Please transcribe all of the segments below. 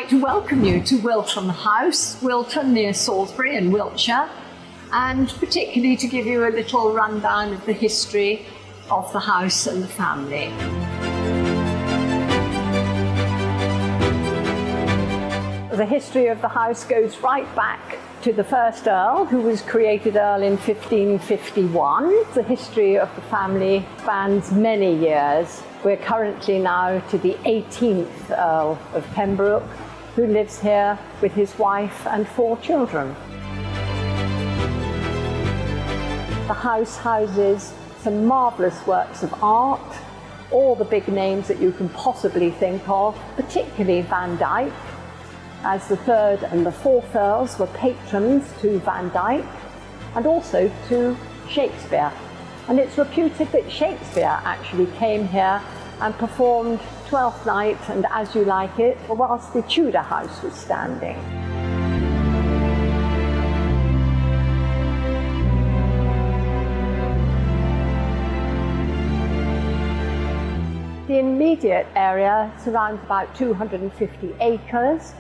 like to welcome you to Wilton House, Wilton near Salisbury in Wiltshire, and particularly to give you a little rundown of the history of the house and the family. The history of the house goes right back to the first Earl, who was created Earl in 1551. The history of the family spans many years. We're currently now to the 18th Earl of Pembroke, who lives here with his wife and 4 children. The house houses some marvellous works of art, all the big names that you can possibly think of, particularly Van Dyck, as the 3rd and the 4th Earls were patrons to Van Dyck and also to Shakespeare. And it's reputed that Shakespeare actually came here and performed Twelfth Night and As You Like It whilst the Tudor house was standing. The immediate area surrounds about 250 acres.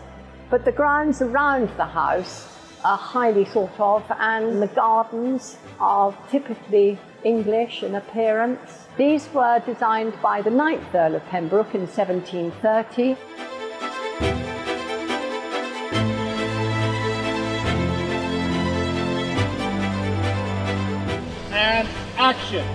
But the grounds around the house are highly thought of, and the gardens are typically English in appearance. These were designed by the 9th Earl of Pembroke in 1730. And action!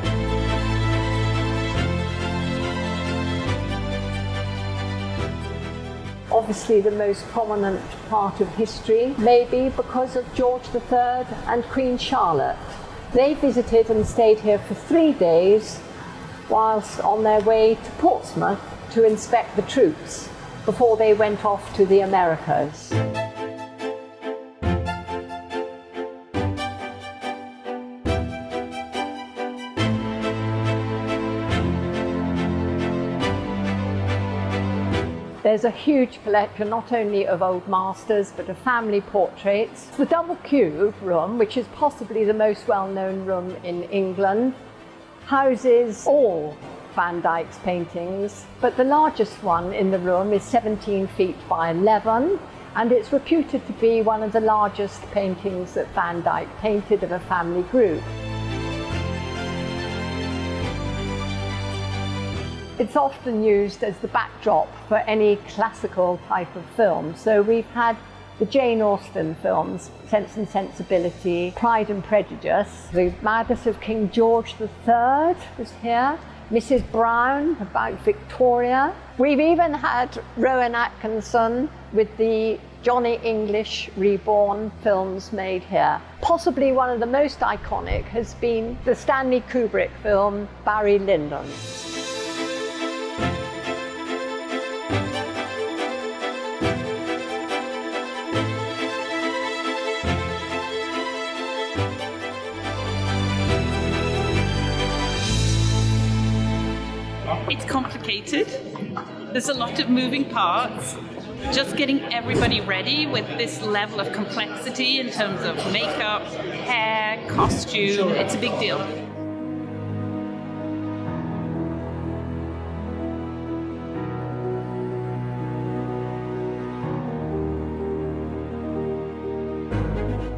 Obviously the most prominent part of history may be because of George III and Queen Charlotte. They visited and stayed here for 3 days whilst on their way to Portsmouth to inspect the troops before they went off to the Americas. There's a huge collection not only of old masters but of family portraits. The double cube room, which is possibly the most well-known room in England, houses all Van Dyck's paintings, but the largest one in the room is 17 feet by 11, and it's reputed to be one of the largest paintings that Van Dyck painted of a family group. It's often used as the backdrop for any classical type of film. So we've had the Jane Austen films, Sense and Sensibility, Pride and Prejudice. The Madness of King George III was here. Mrs. Brown, about Victoria. We've even had Rowan Atkinson with the Johnny English Reborn films made here. Possibly one of the most iconic has been the Stanley Kubrick film, Barry Lyndon. It's complicated. There's a lot of moving parts. Just getting everybody ready with this level of complexity in terms of makeup, hair, costume, it's a big deal.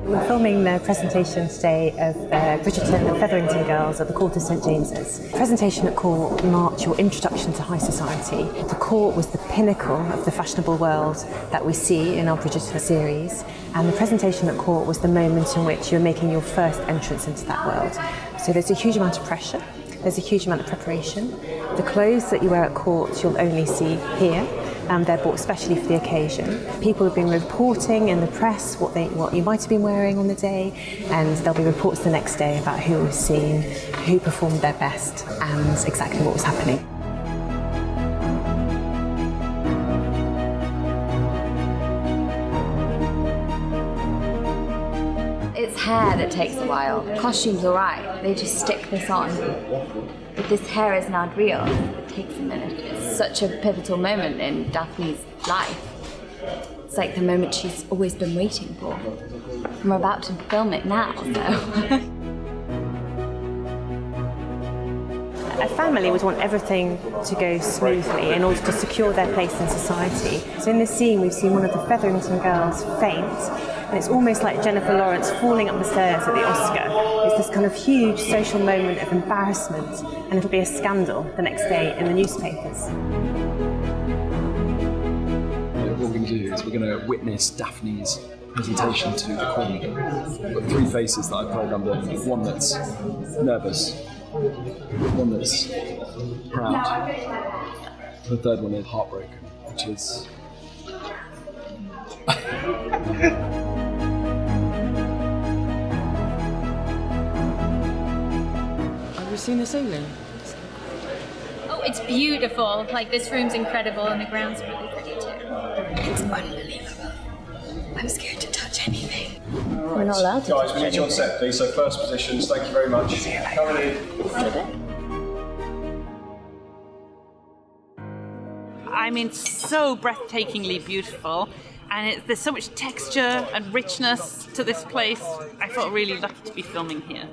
We're filming the presentation today of Bridgerton, the Featherington Girls at the Court of St James's. Presentation at court marked your introduction to high society. The court was the pinnacle of the fashionable world that we see in our Bridgerton series, and the presentation at court was the moment in which you're making your first entrance into that world. So there's a huge amount of pressure, there's a huge amount of preparation. The clothes that you wear at court you'll only see here. They're bought specially for the occasion. People have been reporting in the press what you might have been wearing on the day, and there'll be reports the next day about who was seen, who performed their best, and exactly what was happening. It's hair that takes a while. Costume's alright, they just stick this on. But this hair is now real. It takes a minute. It's such a pivotal moment in Daphne's life. It's like the moment she's always been waiting for. And we're about to film it now, so. As family would want everything to go smoothly in order to secure their place in society. So in this scene, we've seen one of the Featherington girls faint, and it's almost like Jennifer Lawrence falling up the stairs at the Oscar. It's this kind of huge social moment of embarrassment, and it'll be a scandal the next day in the newspapers. What we're going to do is we're going to witness Daphne's presentation to the Queen. We've got three faces that I programmed in. One that's nervous, one that's proud, the third one is heartbroken, which is... Have you seen the ceiling? Oh, it's beautiful. Like, this room's incredible and the ground's really pretty too. It's unbelievable. I'm scared to touch anything. We're not allowed to. Guys, we need you on set, please. So first positions, thank you very much. Coming in. I mean, so breathtakingly beautiful, and there's so much texture and richness to this place. I felt really lucky to be filming here.